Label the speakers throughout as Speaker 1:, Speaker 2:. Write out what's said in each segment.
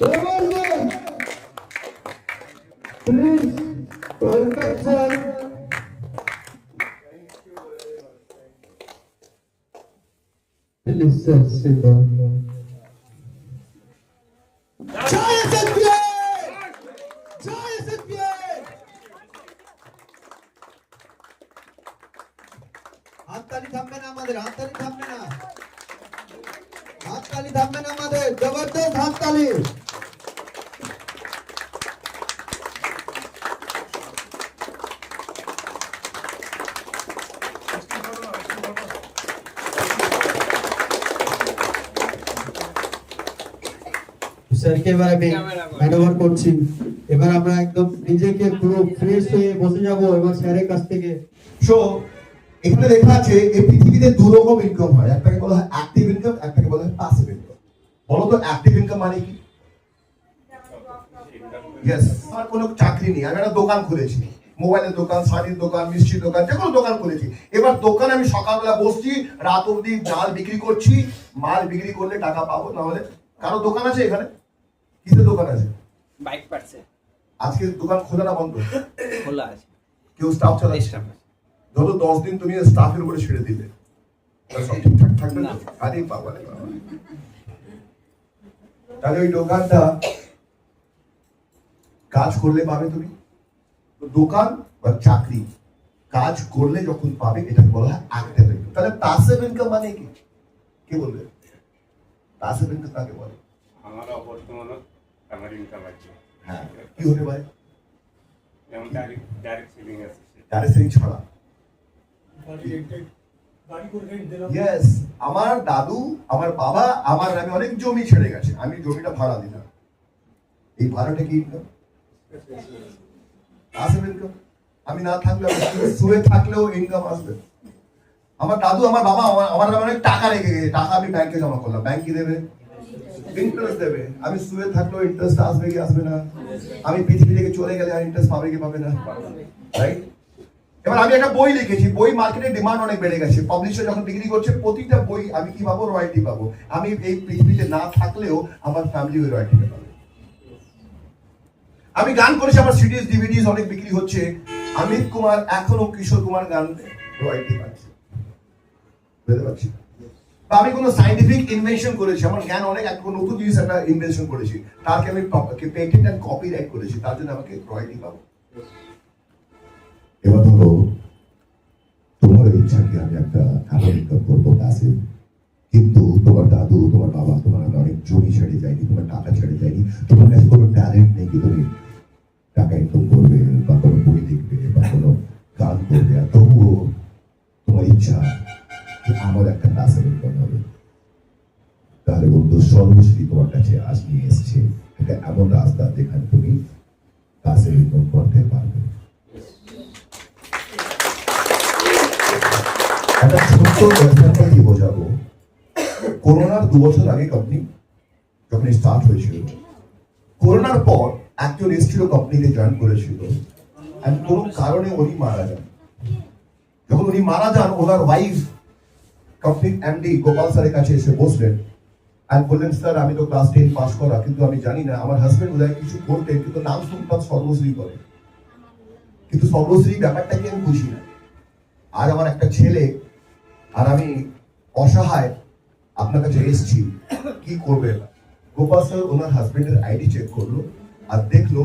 Speaker 1: Please welcome sir. Please sir, sit down.
Speaker 2: জয় এসএফবিআই, জয় এসএফবিআই। হাততালি থামবে না আমাদের, হাততালি থামবে না, হাততালি থামবে না আমাদের, জবরদস্ত হাততালি। স্যারকে এবার আমি হ্যান্ডওভার করছি। এবার আমরা একদম নিজেকে পুরো ফ্রেশ হয়ে বসে যাব এবার স্যারের কাছ থেকে।
Speaker 3: সো এখানে লেখা আছে এই পৃথিবীতে দু রকম ইনকাম হয়, একটাকে বলা হয় অ্যাক্টিভ ইনকাম, একটাকে বলা হয় প্যাসিভ ইনকাম। বলো তো অ্যাক্টিভ ইনকাম মানে কি? ইয়েস, আমার কোনো চাকরি নেই, আমি একটা দোকান খুলেছি, মোবাইলের দোকান, শাড়ির দোকান, মিষ্টির দোকান, যে কোনো দোকান খুলেছি। এবার দোকানে আমি সকালবেলা বসছি, রাত অবধি মাল বিক্রি করছি, মাল বিক্রি করলে টাকা পাবো, না হলে। কারো দোকান আছে এখানে? কিসের দোকান আছে?
Speaker 4: বাইক পার্টসে।
Speaker 3: আজকে দোকান খোলা না বন্ধ?
Speaker 4: খোলা আছে।
Speaker 3: কেউ স্টাফ চালাচ্ছে? যত 10 দিন তুমি স্টাফের উপরে ছেড়ে দিলে সব ঠিকঠাক থাকবে না? আরে বাবা রে বাবা। তাহলে ওই দোকানটা কাজ করলে পাবে তুমি। দোকান বা চাকরি কাজ করলে যখন পাবে এটাকে বলা হয় অ্যাক্টিভ ইনকাম। তাহলে প্যাসিভ ইনকাম মানে কি? কে বলবে? প্যাসিভ ইনকাম কাকে বলে?
Speaker 5: আমার অবর্তমানে আমার ইনকাম আছে।
Speaker 3: হ্যাঁ, কি হতে পারে?
Speaker 5: যেমন ডাইরেক্ট সেভিং আছে।
Speaker 3: ডাইরেক্ট সেভিং ছাড়া ইয়েস, আমার দাদু, আমার বাবা আমার নামে অনেক জমি ছেড়ে গেছে, আমি জমিটা ভাড়া দিলাম, এই ভাড়াটা কি ইনকাম? আসবে ইনকাম। আমি না থাকলে, শুয়ে থাকলেও ইনকাম আসবে। আমার দাদু, আমার বাবা আমার নামে অনেক টাকা রেখে গেছে, টাকা আমি ব্যাংকে জমা করলাম, ব্যাংক কি দেবে? ইন্টারেস্ট দেবে। আমি শুয়ে থাকলেও ইন্টারেস্ট আসবে কি আসবে না? আমি পৃথিবী থেকে চলে গেলে আর ইন্টারেস্ট পাবে কি পাবে না? রাইট। এবার আমি একটা বই লিখেছি, বই মার্কেটে ডিমান্ড অনেক বেড়ে গেছে, পাবলিশার যখন বিক্রি করছে প্রতিটা বই আমি কি পাবো? রয়্যালটি পাবো। আমি এই পৃথিবীতে না থাকলেও আমার ফ্যামিলি ওই রয়্যালটিটা পাবে। আমি গান করেছি, আমার সিডিজ ডিভিডিজ অনেক বিক্রি হচ্ছে, অমিত কুমার এখনো কিশোর কুমার গান রয়্যালটি পাচ্ছে, বুঝতে পারছি। আমি কোনো সাইন্টিফিক ইনভেনশন করেছি, আমার জ্ঞান অনেক, এক নতুন জিনিস একটা ইনভেনশন করেছি, তারকে আমি পেটেন্ট এন্ড কপিরাইট করেছি, তার জন্য আমাকে রয়্যালটি পাবো। এবার ধরো তোমার ইচ্ছা কি আমি একটা টাকা ইনকাম করবো প্যাসিভ, কিন্তু তোমার দাদু, তোমার বাবা তোমার অনেক জমি ছেড়ে যায়নি, তোমার টাকা ছেড়ে যায়নি, তোমার কাছে কোনো ট্যালেন্ট নেই কি তুমি টাকা ইনকাম করবে বা কোনো বই লিখবে বা কোনো গান করবে, আর তবুও তোমার ইচ্ছা যে আমার একটা প্যাসিভ ইনকাম হবে। তাহলে বন্ধু সর্বশ্রী তোমার কাছে আজ নিয়ে এসছে একটা এমন রাস্তা যেখানে তুমি প্যাসিভ ইনকাম করতে পারবে। একটা ছোট্ট এক্সাম্পল দিয়ে বোঝাবো। করোনার 2 বছর আগে কোম্পানি যখন স্টার্ট হয়েছিল, করোনার পর একজন এসেছিল কোম্পানিতে জয়েন করেছিল, আর কোনো কারণে উনি মারা যান। যখন উনি মারা যান, ওনার ওয়াইফ কোম্পানির এমডি গোপাল স্যারের কাছে এসে বসলেন আর বললেন, স্যার আমি তো ক্লাস 10 পাস করা, কিন্তু আমি জানি না আমার হাজবেন্ড বোধহয় কিছু করতেন, কিন্তু নাম শুনতাম সর্বশ্রী করে, কিন্তু সর্বশ্রী ব্যাপারটা কি আমি বুঝি না। আর আমার একটা ছেলে আর আমি অসহায় আপনার কাছে এসেছি, কি করবে? গোপাল স্যার ওনার হাজবেন্ডের আইডি চেক করলো আর দেখলো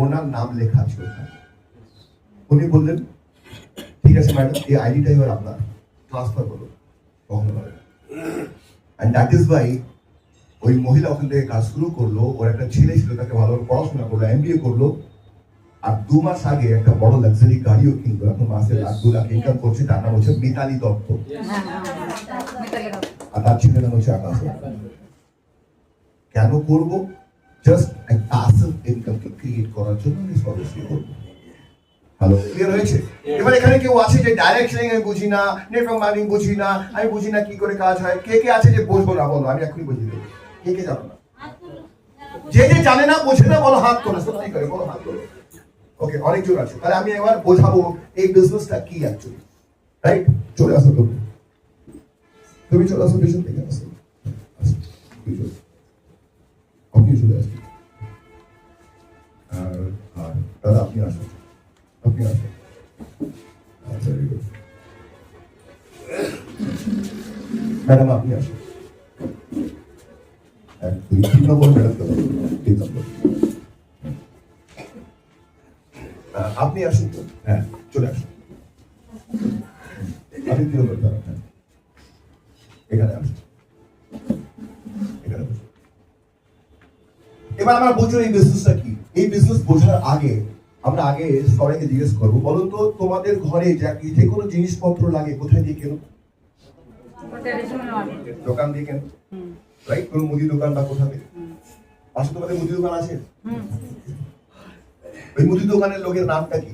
Speaker 3: ওনার নাম লেখা আছে ওখানে। উনি বললেন, ঠিক আছে ম্যাডাম, এই আইডিটা এবার আপনার, ট্রান্সফার করুন। কখনো পারে না। অ্যান্ড দ্যাট ইজ ওয়াই ওই মহিলা ওখান থেকে কাজ শুরু করলো, ওর একটা ছেলে ছিল, তাকে ভালো পড়াশোনা করলো, এমবিএ করলো, আর 2 মাস আগে একটা বড় লাক্সারি গাড়িও কিনলো, এখন মাসে 1-2 লাখ ইনকাম করছে। তার নাম হচ্ছে মিতালি দত্ত, আর তার ছেলের নাম হচ্ছে আকাশ। কেন করবো? জাস্ট একটা প্যাসিভ ইনকামকে ক্রিয়েট করার জন্য আমি সর্বশ্রী করবো। হ্যালো, ক্লিয়ার হয়েছে? এবার এখানে কেউ আছে যে ডাইরেকশন আমি বুঝি না, নেটওয়ার্ক মার্কেটিং বুঝি না, আমি বুঝি না কি করে কাজ হয়, কে কে আছে যে বুঝবো না? বলো, আমি এখনই বুঝিয়ে দেবো। কে কে জানো না? যে যে জানে না, বোঝে না, বলো হাত তোলো, সত্যি করে বলো হাত তোলো। ওকে, অনেকজন আছে, তাহলে আমি এবার বোঝাবো এই বিজনেসটা কি অ্যাকচুয়ালি। রাইট, চলে আসো তুমি চলে আসো, পিছন থেকে আসো, আপনি চলে আসো। দাদা আপনি আসুন, আপনি আসুন। Very good. ম্যাডাম আপনি আসুন। 1 2 3 নম্বর ম্যাডাম, 3 নম্বর। আপনি আসুন তো, হ্যাঁ চলে আসুন। আপনি 3 নম্বর দাঁড়ান, হ্যাঁ এখানে আসুন, এখানে বসুন। এবার আমরা বুঝবো এই বিজনেসটা কি। এই বিজনেস বোঝার আগে আমরা সবাইকে জিজ্ঞেস করবো, বলুন তো তোমাদের ঘরে যে কোনো জিনিসপত্র লাগে কোথায় দিয়ে কেনো? দোকান দিয়ে কেনো, রাইট? কোনো মুদি দোকান বা কোথা থেকে? পাশে তোমাদের মুদি দোকান আছে? ওই মুদি দোকানের লোকের নামটা কি?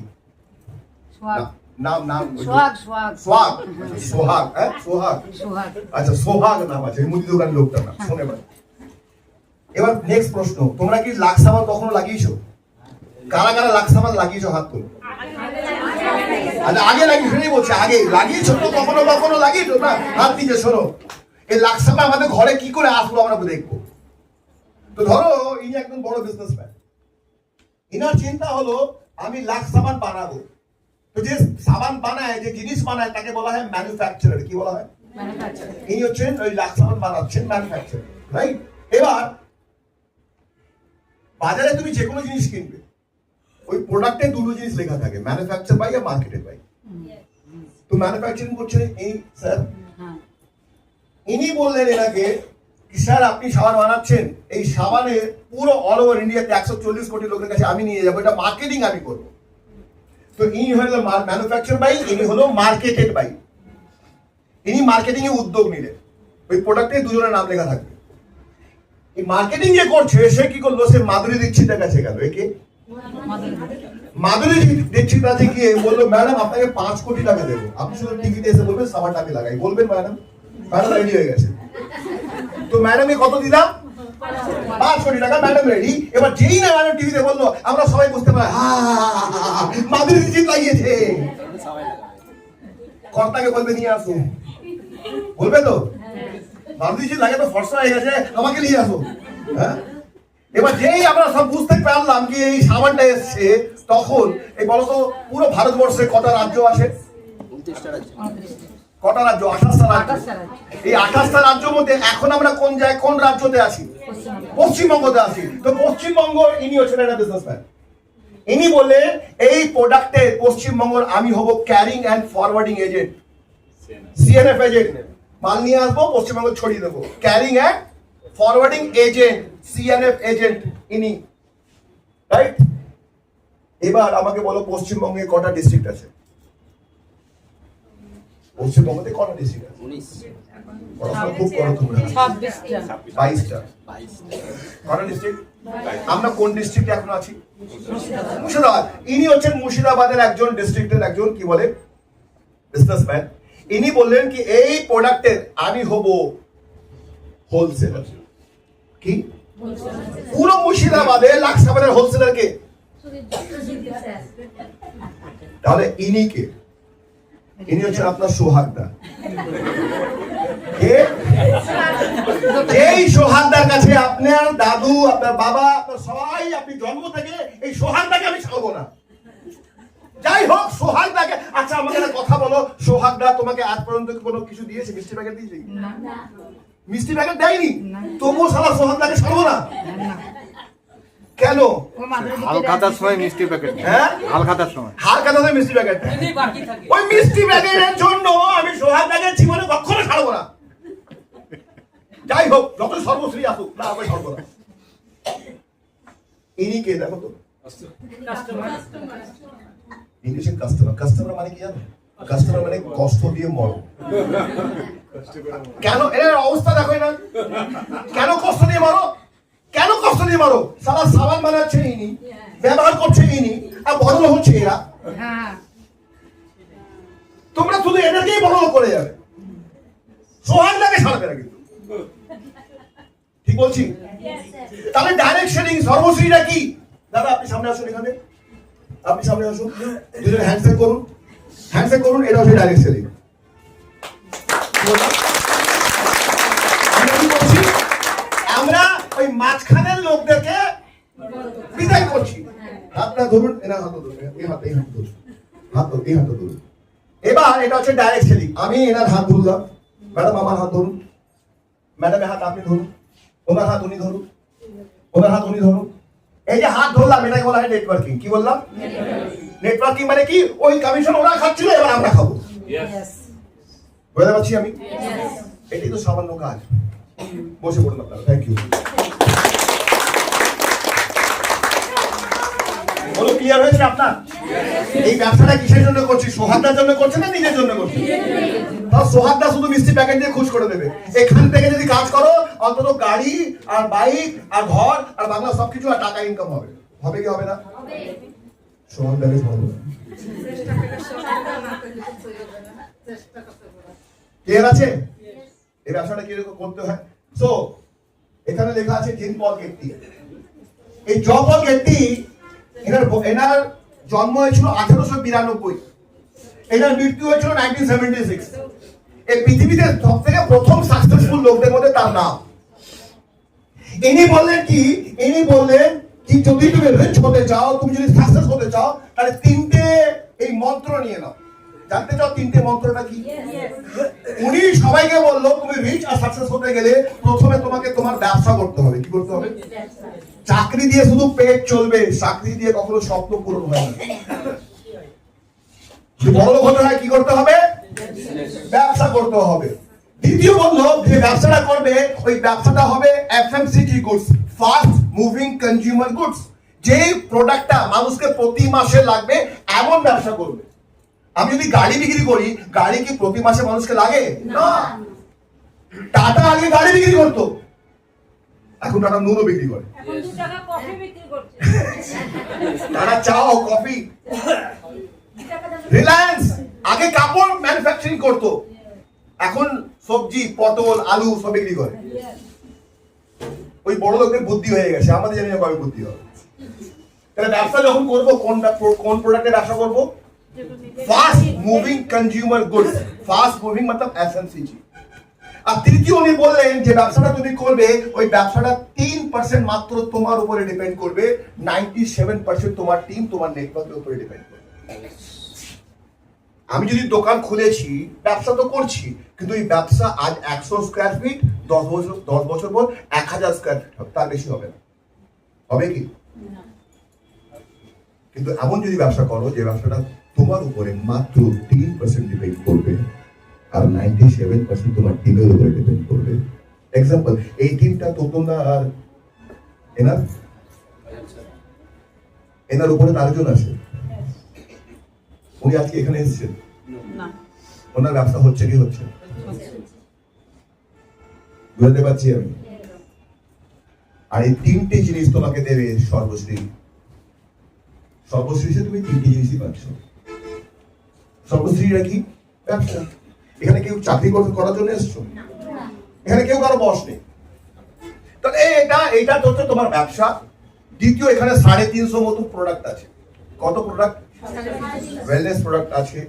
Speaker 3: নাম সোহাগ। সোহাগ, হ্যাঁ সোহাগ। আচ্ছা সোহাগ নাম আছে ওই মুদি দোকানের লোকটার নাম। শোনে এবার নেক্সট প্রশ্ন, তোমরা কি লাক্স সাবান কখনো লাগিয়েছো? কারা কারা লাক্স সাবান লাগিয়েছো হাত তুলো। আচ্ছা আগে লাগিয়েছো, বলছে আগে লাগিয়েছো তো, কখনো কখনো লাগিয়েছো না? হাত দিয়ে শোনো, এই লাক্স সাবান আমাদের ঘরে কি করে আসলো আমরা দেখবো। তো ধরো ইনি একদম বড় বিজনেসম্যান, ইনার চিন্তা হলো আমি লাক্স সাবান বানাবো। তো যে সাবান বানায়, যে জিনিস বানায় তাকে বলা হয় ম্যানুফ্যাকচারার। কি বলা হয়? ইনি হচ্ছেন ওই লাক্স সাবান বানাচ্ছেন, ম্যানুফ্যাকচারার, রাইট? এবার বাজারে তুমি যে কোনো জিনিস কিনবে, ওই প্রোডাক্টে দুটো জিনিস লেখা থাকে, ম্যানুফ্যাকচার বাই আর মার্কেটেড বাই। তো ম্যানুফ্যাকচারিং করছেন এই স্যার, ইনি বললেন এনাকে স্যার আপনি সাবান বানাচ্ছেন, এই সাবানের পুরো অল ওভার ইন্ডিয়াতে 140 কোটি লোকের কাছে আমি নিয়ে যাবো, এটা মার্কেটিং আমি করবো। তো ইনি হলো ম্যানুফ্যাকচার বাই, ইনি হলো মার্কেটেড বাই। ইনি মার্কেটিং এ উদ্যোগ নিলেন, ওই প্রোডাক্টে দুজনের নাম লেখা থাকবে। এই মার্কেটিং যে করছে সে কি করলো, সে মাধুরী দীক্ষিতের কাছে গেল। একে মাধুরী দীক্ষিত কাছে গিয়ে বললো ম্যাডাম আপনাকে 5 কোটি টাকা দেবো, আপনি শুধু টিভিতে এসে বলবেন সাবানটাকে লাগাই। বলবেন ম্যাডাম, ম্যাডাম রেডি হয়ে গেছে। তো ম্যাডামকে কত দিলাম? 5 কোটি টাকা। Madam ready. এবার যেই না ম্যাডাম টিভিতে বললো, আমরা সবাই বুঝতে পারি মাধুরী দীক্ষিত লাগিয়েছে। কর্তাকে বলবে নিয়ে আসো, বলবে তো মাধুরী দীক্ষিত লাগে তো ফর্সা হয়ে গেছে, আমাকে নিয়ে আসো। হ্যাঁ, এবার যেই আমরা সব বুঝতে পারলাম কি এই সাবানটা এসছে, তখন এই বলতো পুরো ভারতবর্ষে কটা রাজ্য আছে? কটা রাজ্য? 28টা রাজ্য। এই 28টা রাজ্যের মধ্যে এখন আমরা কোন রাজ্যতে আছি? পশ্চিমবঙ্গতে আছি। তো পশ্চিমবঙ্গ, ইনি হচ্ছেন একটা বিজনেসম্যান। ইনি বললে এই প্রোডাক্টে পশ্চিমবঙ্গের আমি হব carrying and forwarding agent, CNF agent. মাল নিয়ে আসবো, পশ্চিমবঙ্গ ছড়িয়ে দেবো, carrying and forwarding agent, CNF agent ইনি, রাইট? এবার আমাকে বলো পশ্চিমবঙ্গে কটা ডিস্ট্রিক্ট আছে? পশ্চিমবঙ্গতে কটা ডিস্ট্রিক্ট আছে? 19। পড়াশোনা খুব করো তোমরা। 22টা। কটা ডিস্ট্রিক্ট? আমরা কোন ডিস্ট্রিক্টে এখন আছি? মুর্শিদাবাদ। ইনি হচ্ছেন মুর্শিদাবাদের একজন ডিস্ট্রিক্টের একজন কি বলে বিজনেসম্যান। ইনি বললেন কি এই প্রোডাক্টের আমি হব হোলসেলার। কি পুরো মুর্শিদাবাদে লাক্স সাবানের হোলসেলার কে? তাহলে ইনি কে? ইনি হচ্ছেন আপনার সোহাগদা। এই সোহাগদার কাছে আপনার দাদু, আপনার বাবা, আপনার সবাই, আপনি জন্ম থেকে এই সোহাগদাকে আমি ছাড়বো না। যাই হোক সোহাগদাকে। আচ্ছা আমাকে একটা কথা বলো, সোহাগদা তোমাকে আজ পর্যন্ত কোনো কিছু দিয়েছে? মিষ্টি প্যাকেট দিয়েছে? মিষ্টি প্যাকেট দেয়নি, তবুও সারা সোহাগদাকে ছাড়বো না কেন?
Speaker 6: হালখাতার সময় মিষ্টি প্যাকেট।
Speaker 3: হ্যাঁ,
Speaker 6: হালখাতার সময়
Speaker 3: মিষ্টি প্যাকেট। ওই মিষ্টি প্যাকেটের জন্য আমি সোহাগদাকে জীবনে কখনো ছাড়বো না। যাই হোক, যত সর্বশ্রী আসুক না, আমি ছাড়বো না। ইনি কে দেখো তো? ইংলিশে কাস্টমার। কাস্টমার মানে কি জানো? কাস্টমার মানে কষ্ট দিয়ে মরো। কেন এর অবস্থা দেখো না? কেন কষ্ট দিয়ে মারো? কেন কষ্ট দিয়ে মারো? সারা সাবান বানাচ্ছে ইনি, ব্যবহার করছে ইনি, আর বড় হচ্ছে এরা। তোমরা শুধু এদেরকেই বড় করে যাবে, সোহাগদাকে ছাড়বে না। কিন্তু ঠিক বলছি? তাহলে ডাইরেক্ট সেলিং সর্বশ্রীটা কি? দাদা আপনি সামনে আসুন, এখানে আপনি সামনে আসুন, দুজনে হ্যান্ডশেক করুন, হ্যান্ডশেক করুন। এটা হচ্ছে ডাইরেক্ট সেলিং। আমরা ওই মাঝখানের লোকদেরকে বিদায় করছি। হাতটা ধরুন, এনার হাতটা ধরুন, এই হাত ধরুন, এই হাতটা ধরুন। এবার এটা হচ্ছে ডাইরেক্ট সেলিং। আমি এনার হাত ধরলাম, ম্যাডাম আমার হাত ধরুন, ম্যাডামের হাত আপনি ধরুন, ওনার হাত উনি ধরুন, ওনার হাত উনি ধরুন। এই যে হাত ধরলাম এটাকে বলা হয় নেটওয়ার্কিং। কি বললাম? নেটওয়ার্কিং মানে কি? ওই কমিশন ওরা খাচ্ছিল, এবার আমরা খাবো। বুঝতে পারছি আমি? এটাই তো সামান্য কাজ। বসে পড়ুন আপনারা। Thank you. বলো, ক্লিয়ার হয়েছে আপনার? এই ব্যবসাটা কিসের জন্য করছি? সোহাগদার জন্য করছে না নিজের জন্য করছে? তাও সোহাগদা শুধু মিষ্টি প্যাকেট দিয়ে খুশ করে দেবে। এখান থেকে যদি কাজ করো অন্তত গাড়ি আর বাইক আর ঘর আর বাংলা সবকিছু আর টাকা ইনকাম হবে। হবে কি হবে না? সোহাগদাকে সমাধান ক্লিয়ার আছে? এই ব্যবসাটা কিরকম করতে হয়? সো এখানে লেখা আছে জন পল গেটটি। এই জন পল গেটটি এনার জন্ম হয়েছিল 1892, এনার মৃত্যু হয়েছিল 1976। এই পৃথিবীতে সব থেকে প্রথম সাকসেসফুল লোকদের মধ্যে তার নাম। ইনি বললেন কি? ইনি বললেন কি যদি তুমি রিচ হতে চাও, তুমি যদি সাকসেস হতে চাও, তাহলে তিনটে এই মন্ত্র নিয়ে নাও। জানতে চাও তিনটে মন্ত্রটা কি? উনি সবাইকে বললো তুমি রিচ আর সাকসেস হতে গেলে প্রথমে তোমাকে তোমার ব্যবসা করতে হবে। কি করতে হবে? চাকরি দিয়ে শুধু পেট চলবে, চাকরি দিয়ে কখনো স্বপ্ন পূরণ হয় না। বড় লোক হতে হয় কি করতে হবে? ব্যবসা করতে হবে। দ্বিতীয় বললো যে ব্যবসাটা করবে, ওই ব্যবসাটা হবে FMCG goods, fast moving consumer goods. যে প্রোডাক্টটা মানুষকে প্রতি মাসে লাগবে এমন ব্যবসা করবে। আমি যদি গাড়ি বিক্রি করি, গাড়ি কি প্রতি মাসে মানুষকে লাগে না? টাটা আগে গাড়ি বিক্রি করতো, এখন টাটা নুনও বিক্রি করে,
Speaker 7: এখন 2 টাকা কফি বিক্রি করছে।
Speaker 3: টাটা চাও কফি। রিলায়েন্স আগে কাপড় ম্যানুফ্যাকচারিং করতো, এখন সবজি পটল আলু সব বিক্রি করে। ওই বড় লোকদের বুদ্ধি হয়ে গেছে, আমাদের জানি না কবে বুদ্ধি হবে। তাহলে ব্যবসা যখন করবো কোন প্রোডাক্টের ব্যবসা করবো? Fast moving consumer goods. Fast moving मतलब এফএমসিজি। আর তৃতীয় উনি বললেন যে ব্যবসাটা তুমি করবে, ওই ব্যবসাটা 3% মাত্র তোমার উপরে ডিপেন্ড করবে, 97% তোমার টিম তোমার নেটওয়ার্কের উপরে ডিপেন্ড করবে। আমি যদি দোকান খুলেছি, ব্যবসা তো করছি, কিন্তু এই ব্যবসা আজ 100 স্কয়ার ফিট, 10 বছর পর 1000 স্কয়ার ফিট হবে, তার বেশি হবে না। হবে কি? কিন্তু এমন যদি ব্যবসা করো যে ব্যবসাটা তোমার উপরে মাত্র 3% ডিপেন্ড করবে আর 97% তোমার টিমের উপরে ডিপেন্ড করবে। এক্সাম্পল, এই টিমটা তোতনা আর এনার উপরে আরেকজন আছে, উনি আজকে এখানে এসেছেন, ওনার ব্যবসা হচ্ছে কি হচ্ছে? বুঝতে পারছি আমি। আর এই তিনটে জিনিস তোমাকে দেবে সর্বশ্রী। সর্বশ্রী তুমি তিনটে জিনিসই পাচ্ছ। সর্বশ্রীরা কি? ব্যবসা। এখানে কেউ চাকরি করার জন্য এসছো? এখানে কেউ কারো বস নেই। তাহলে এইটা হচ্ছে তোমার ব্যবসা। দ্বিতীয়, এখানে 350 মতো প্রোডাক্ট আছে। কত প্রোডাক্ট? ওয়েলনেস প্রোডাক্ট আছে,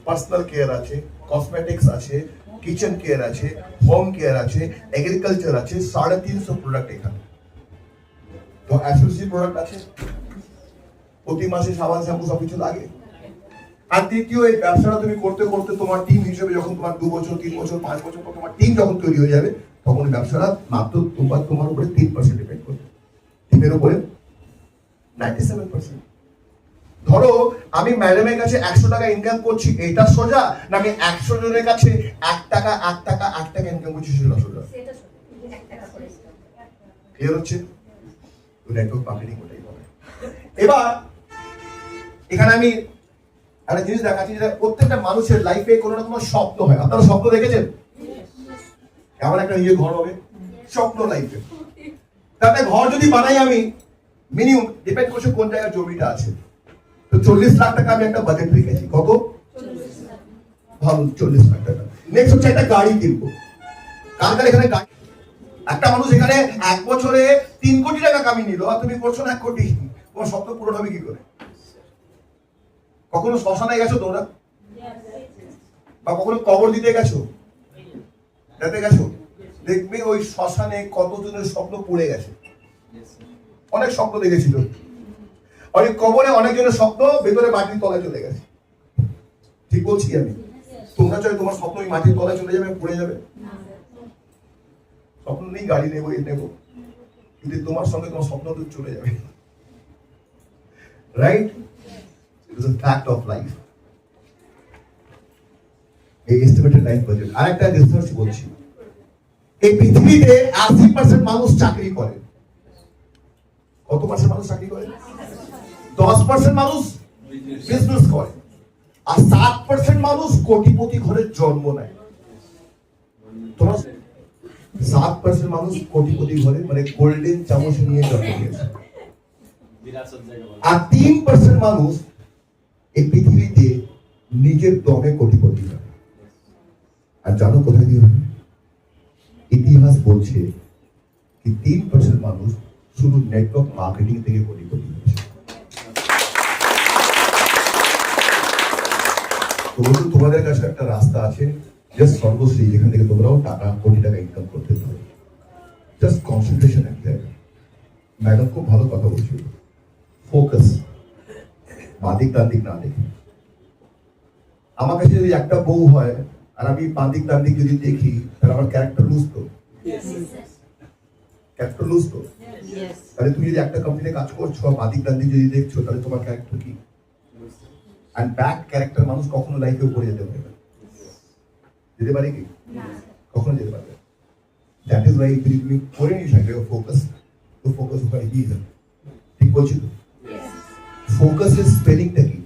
Speaker 3: পার্সোনাল কেয়ার আছে, কসমেটিক্স আছে, কিচেন কেয়ার আছে, হোম কেয়ার আছে, এগ্রিকালচার আছে। 350 প্রোডাক্ট এখানে। তো এসএসসি প্রোডাক্ট আছে, প্রতি মাসে সাবান শ্যাম্পু সবকিছু লাগে। আর তৃতীয়, এই ব্যবসাটা তুমি করতে করতে তোমার টিম হিসেবে যখন তোমার 2 বছর 3 বছর 5 বছর পর তোমার টিম যখন তৈরি হয়ে যাবে, তখন ব্যবসাটা মাত্র তোমার উপরে 3% ডিপেন্ড করবে, টিমের উপরে 97%। ধরো আমি ম্যাডামের কাছে 100 টাকা ইনকাম করছি, এটা সোজা? না আমি 100 জনের কাছে 1 টাকা ইনকাম করছি, সেটা সোজা? ক্লিয়ার হচ্ছে? নেটওয়ার্ক মার্কেটিং ওটাই হবে। এবার এখানে আমি একটা জিনিস দেখাচ্ছি, যেটা প্রত্যেকটা মানুষের লাইফে কোনো না কোনো স্বপ্ন হয়। আপনারা স্বপ্ন দেখেছেন? আমার একটা নিজের ঘর হবে, স্বপ্ন লাইফে। তাতে ঘর যদি বানাই আমি, মিনিমাম ডিপেন্ড করছে কোন জায়গায় জমিটা আছে। তো 40 লাখ টাকা আমি একটা বাজেট রেখেছি। কত? ভালো, 40 লাখ টাকা। নেক্সট হচ্ছে একটা গাড়ি কিনবো। কার এখানে গাড়ি? একটা মানুষ এখানে 1 বছরে 3 কোটি টাকা কামিয়ে নিল, আর তুমি করছো না 1 কোটি। তোমার স্বপ্ন পূরণ হবে কি করে? কখনো শ্মশানে গেছো তোমরা? বা কখনো কবর দিতে গেছো? যেতে গেছো? দেখবে ওই শ্মশানে কতজনের স্বপ্ন পড়ে গেছে। অনেক স্বপ্ন দেখেছিল, অনেক কবরে অনেকজনের স্বপ্ন ভেতরে মাটির তলায় চলে গেছে। ঠিক বলছি আমি? তোমরা চাই তোমার স্বপ্ন ওই মাটির তলায় চলে যাবে, পড়ে যাবে? স্বপ্ন নেই, গাড়ি নেবো, এ নেবো, কিন্তু তোমার সঙ্গে তোমার স্বপ্ন তো চলে যাবে। Right? It is a fact of life. এই এস্টিমেটেড লাইফ বাজেট। আরেকটা রিসার্চ বলছি, এই পৃথিবীতে 80% মানুষ চাকরি করে। কত পার্সেন্ট মানুষ চাকরি করে? 10% মানুষ বিজনেস করে, আর 7% মানুষ কোটিপতি ঘরে জন্ম নেয়। তোমার 7% মানুষ কোটিপতি ঘরে, মানে গোল্ডেন চামচ নিয়ে জন্ম নিয়েছে, আর 3% মানুষ এই পৃথিবীতে নিজের দমে কোটিপতি হয়। আর জানো কোথায় দিয়ে হবে? ইতিহাস বলছে কি 3% মানুষ শুধু নেটওয়ার্ক মার্কেটিং থেকে কোটিপতি হয়েছে। তোমাদের কাছে একটা রাস্তা আছে, জাস্ট সর্বশ্রী, যেখান থেকে তোমরাও টাকা, কোটি টাকা ইনকাম করতে পারো। জাস্ট কনসেন্ট্রেশন এক জায়গায়। ম্যাডাম খুব ভালো কথা বলছিল, ফোকাস, বাদিক তান্দিক না দেখে। আমার কাছে যদি একটা বউ হয় আর আমি বাদিক তান্দিক যদি দেখি, তাহলে আমার ক্যারেক্টার লুজ তো। ক্যারেক্টার লুজ তো। তাহলে তুমি যদি একটা কোম্পানিতে কাজ করছো, বাদিক তান্দিক যদি দেখছো, তাহলে তোমার ক্যারেক্টার কি? And bad character মানুষ কখনো লাইফে উপরে যেতে পারে না। যেতে পারে কি? কখনো যেতে পারবে। দ্যাট ইজ ওয়াই তুমি করে নিস আগে ফোকাস, তো ফোকাস ওখানে কি হবে? ঠিক বলছি তো? ফোকাস এর স্পেলিংটা কি?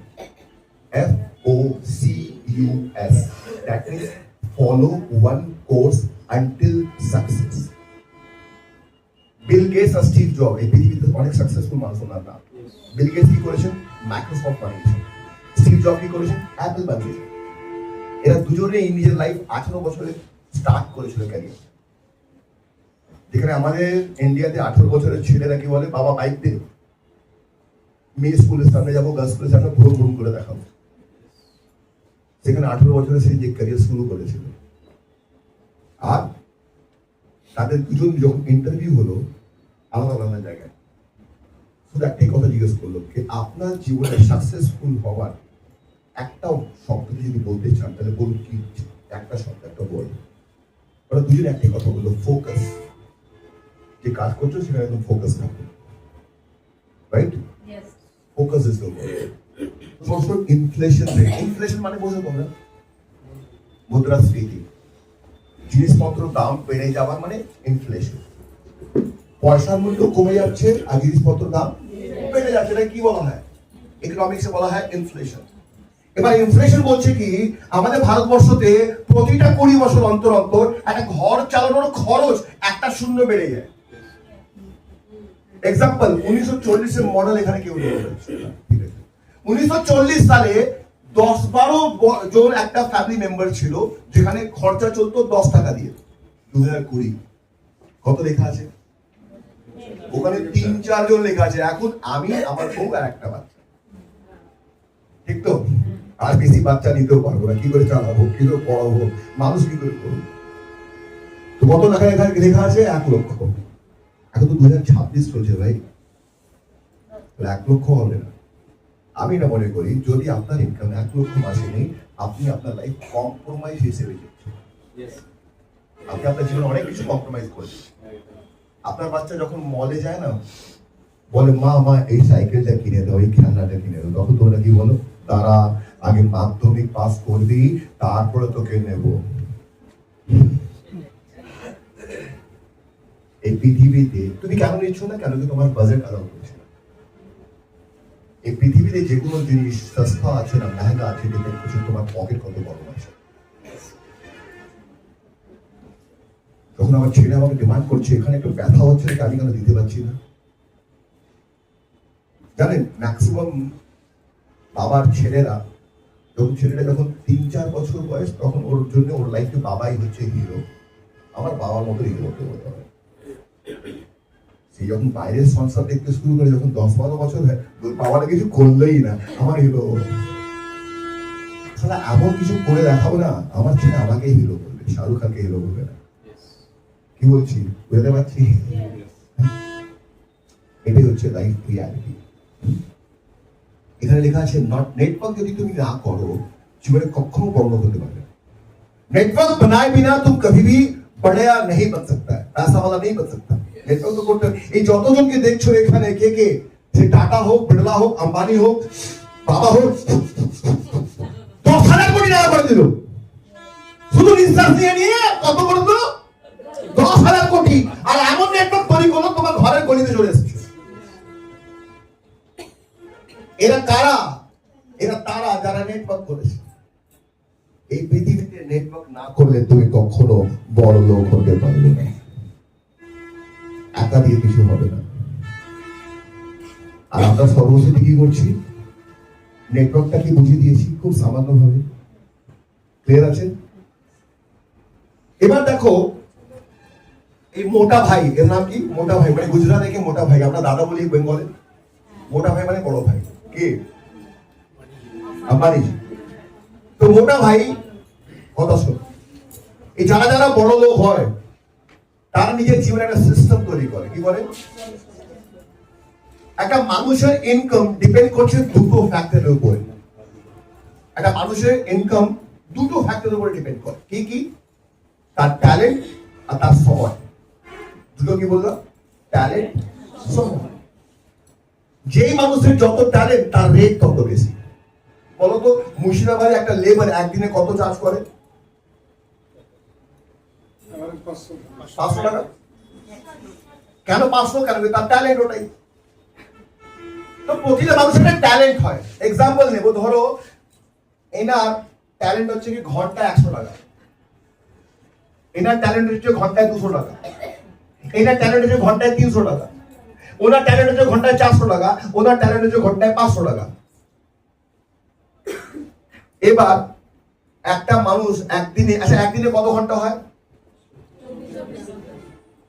Speaker 3: FOCUS, that means follow one course until success. Bill Gates আর স্টিভ জব এই পৃথিবীতে অনেক সাকসেসফুল মানুষ ওনার নাম। বিল গেটস কি করেছেন? মাইক্রোসফট বানিয়েছেন। স্টিভ জব কি করেছেন? অ্যাপল বানিয়েছেন। এরা দুজনেই নিজের লাইফ 18 বছরে স্টার্ট করেছিল ক্যারিয়ার। যেখানে আমাদের ইন্ডিয়াতে 18 বছরের ছেলেরা কি বলে, বাবা বাইক দে, মেয়ে স্কুলের সামনে যাবো, গার্লস স্কুলের সামনে ঘুরুম ঘুরুম করে দেখাবো। সেখানে 18 বছরে সেই যে ক্যারিয়ার শুরু করেছিল। আর তাদের দুজন যখন ইন্টারভিউ হলো আলাদা আলাদা জায়গায়, শুধু একটাই কথা জিজ্ঞেস করলো যে আপনার জীবনে সাকসেসফুল হওয়ার একটা শব্দ যদি বলতে চান তাহলে বলুন কি? একটা শব্দ, একটা বল। ওরা দুজন একটাই কথা বললো, ফোকাস। যে কাজ করছো সেখানে একদম ফোকাস থাকবে। Right? Focus is the word. For inflation rate. Inflation মানে বোঝো তোমরা? মুদ্রাস্ফীতি। জিনিসপত্র দাম বেড়ে যাওয়া মানে ইনফ্লেশন। পয়সার মূল্য কমে যাচ্ছে আর জিনিসপত্র দাম বেড়ে যাচ্ছে, এটা কি বলা হয়? ইকোনমিক্সে বলা হয় ইনফ্লেশন। এবার ইনফ্লেশন বলছে কি, আমাদের ভারতবর্ষতে প্রতিটা 20 বছর অন্তর অন্তর একটা ঘর চালানোর খরচ একটা শূন্য বেড়ে যায়। এক্সাম্পল 1940 এর মডেল এখানে কেউ নেই। 1940 সালে 10-12 জন একটা ফ্যামিলি মেম্বার ছিল, যেখানে খরচা চলতো 10 টাকা দিয়ে। 2020 কত লেখা আছে? ওখানে 3-4 জন লেখা আছে। এখন আমি, আমার বউ আর একটা বাচ্চা। ঠিক তো? আর বেশি বাচ্চা নিতেও পারবো না। কি করে চালাবো, কি করে পড়াবো, মানুষ কি করে করবো? তো কত লেখা এখানে লেখা আছে? 1 লক্ষ। এখন তো 2026 চলছে ভাই, 1 লক্ষ হবে না। আমি না মনে করি যদি আপনার ইনকাম 1 লক্ষ মাসে নেই, আপনি আপনার লাইফ কম্প্রোমাইজ হিসেবে দেখছেন। আপনি আপনার জীবনে অনেক কিছু কম্প্রোমাইজ করছেন। আপনার বাচ্চা যখন মলে যায় না, বলে মা মা এই সাইকেলটা কিনে দাও, এই খেলনাটা কিনে দাও, তখন তোমরা কি বলো? তারা আগে মাধ্যমিক পাস করবি, তারপরে তোকে নেব। এই পৃথিবীতে তুমি কেন নিচ্ছ না? কেন কি তোমার বাজেট অ্যালাউ করছে না? এই পৃথিবীতে যে কোনো জিনিস সস্তা আছে না মেহঙ্গা আছে, ডিপেন্ড করছে তোমার পকেট কত বড় আছে। তখন আমার ছেলে আমাকে ডিমান্ড করছে, এখানে একটু ব্যথা হচ্ছে, আমি কেন দিতে পারছি না? জানেন, ম্যাক্সিমাম বাবার ছেলেরা ছেলেটা যখন 3-4 বছর বয়স, তখন ওর জন্য ওর লাইফে বাবাই হচ্ছে হিরো। আমার বাবার মতো হিরো হতে হতে হবে। সে যখন বাইরের সংসার দেখতে শুরু করে, যখন 10-12 বছর হয়, বাবাটা কিছু করলেই না, আমার হিরো। তাহলে এমন কিছু করে দেখাবো না, আমার ছেলে আমাকেই হিরো করবে, শাহরুখ খানকে হিরো করবে না। কি বলছি, বুঝতে পারছি? এটাই হচ্ছে লাইফ রিয়ালিটি। এখানে লেখা আছে নট নেটওয়ার্ক যদি তুমি না করো জীবনে কখনো বড় হতে পারবে। नेटवर्क बनाए बिना तुम कभी भी बड़ा नहीं बन सकता है, ऐसा वाला नहीं बन सकता। नेटवर्क तो করতে এই যতজনকে দেখছো এখানে কে কে সে টাটা হোক, বিড়লা হোক, আম্বানি হোক, বাবা হোক, 10,000 কোটি টাকা করে দিল শুধু নিঃশ্বাস নিয়ে কত করে দিল 10,000 কোটি। আর এমন নেটওয়ার্ক তৈরি করলো তোমার ঘরের গলিতে চলে এসেছে। এরা কারা? এরা তারা যারা নেটওয়ার্ক করেছে। এই পৃথিবীতে নেটওয়ার্ক না করলে তুমি কখনো বড় লোক হতে পারবে না, একা দিয়ে কিছু হবে না। আর আমরা সর্বশেষে কি করছি? নেটওয়ার্কটা কি বুঝিয়ে দিয়েছি খুব সামান্য ভাবে। ক্লিয়ার আছে? এবার দেখো এই মোটা ভাই, এর নাম কি? মোটা ভাই মানে গুজরাট থেকে মোটা ভাই, আমরা দাদা বলি বেঙ্গলে। মোটা ভাই মানে বড় ভাই, কে? আম্বানি। তো মোটা ভাই কথা শোন, এই যারা যারা বড় লোক হয় তারা নিজের জীবনে একটা সিস্টেম তৈরি করে। কি করে? একটা মানুষের ইনকাম ডিপেন্ড করছে দুটো ফ্যাক্টরের উপরে। একটা মানুষের ইনকাম দুটো ফ্যাক্টরের উপরে ডিপেন্ড করে। কি কি? তার ট্যালেন্ট আর তার সময়। দুটো কি বললাম? ট্যালেন্ট, সময়। যেই মানুষের যত ট্যালেন্ট তার রেট তত বেশি। বলতো মুর্শিদাবাদে একটা লেবার একদিনে কত চার্জ করে? 500 টাকা। কেন 500? কেন? তার ট্যালেন্ট ওটাই। তো প্রতিটা মানুষের একটা ট্যালেন্ট হয়। এক্সাম্পল নেব, ধরো এনার ট্যালেন্ট হচ্ছে কি ঘন্টায় 100 টাকা, এনার ট্যালেন্ট হচ্ছে ঘন্টায় 200 টাকা, এনার ট্যালেন্ট হচ্ছে ঘন্টায় 300 টাকা, ওনার ট্যালেন্ট হচ্ছে ঘন্টায় 400 টাকা, ওনার ট্যালেন্ট হচ্ছে ঘন্টায় 500 টাকা। এবার একটা মানুষ একদিনে, আচ্ছা একদিনে কত ঘন্টা হয়?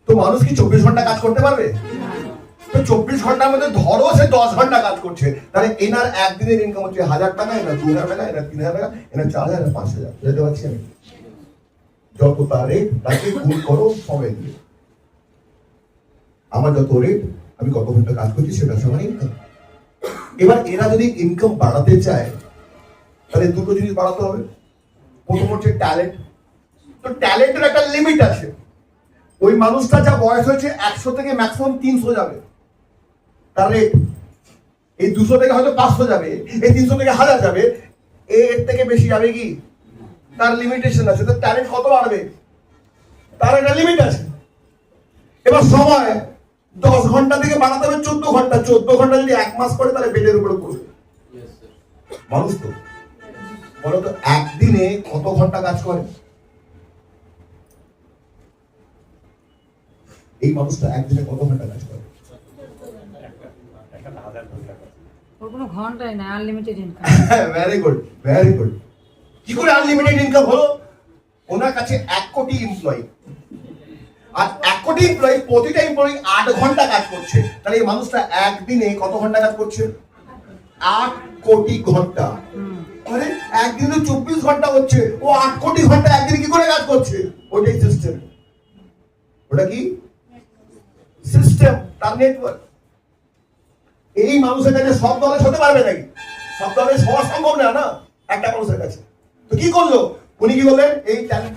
Speaker 3: তো মানুষ কি 24 ঘন্টা কাজ করতে পারবে? তো 24 ঘন্টার মধ্যে ধরো সে 10 ঘন্টা কাজ করছে, তাহলে এনার একদিনের ইনকাম হচ্ছে 1000 টাকা, এনার 2000 টাকা, এনার 3000 টাকা, এনার 4000, এনার 5000। বুঝতে পারছি আমি? যত তার রেট তাকে গুণ করো সময় দিয়ে। আমার যত রেট আমি কত ঘন্টা কাজ করছি সেটা সমান ইনকাম। এবার এরা যদি ইনকাম বাড়াতে চায় তাহলে দুটো জিনিস বাড়াতে হবে। প্রথম হচ্ছে ট্যালেন্ট। তো ট্যালেন্টের একটা লিমিট আছে। ওই মানুষটা যা বয়স হয়েছে 100 থেকে ম্যাক্সিমাম 300 যাবে তার রেট, এই 200 থেকে হয়তো 500 যাবে, এই 300 থেকে 1000 যাবে, এর থেকে বেশি যাবে কি? তার লিমিটেশন আছে। তো ট্যালেন্ট কত বাড়বে তার একটা লিমিট আছে। এবার সময় 10 ঘন্টা থেকে বাড়াতে হবে 14 ঘন্টা। 14 ঘন্টা যদি 1 মাস করে তাহলে বেডের উপরে পড়বে মানুষ। তো বলতো একদিনে কত ঘন্টা কাজ করে এই মানুষটা? একদিনে কত ঘন্টা কাজ করে?
Speaker 7: ওর কোনো ঘন্টাই না, unlimited income.
Speaker 3: Very good, very good. কি করে আনলিমিটেড ইনকাম হলো? ওনার কাছে 1 কোটি এমপ্লয়ি, আর 1 কোটি এমপ্লয়ি, প্রতিটা এমপ্লয়ি 8 ঘন্টা কাজ করছে। তাহলে এই মানুষটা একদিনে কত ঘন্টা কাজ করছে? 8 কোটি ঘন্টা। মানে একদিনে 24 ঘন্টা হচ্ছে, ও 8 কোটি ঘন্টা একদিনে কি করে কাজ করছে? ওটাই সিস্টেম। ওটা কি সিস্টেম? তার নেটওয়ার্ক। এই মানুষের কাছে সব দলের হতে পারবে নাকি? সব দলের হওয়া সম্ভব না, না একটা মানুষের কাছে। তো কি করলো উনি? কি বললেন? এই ট্যালেন্ট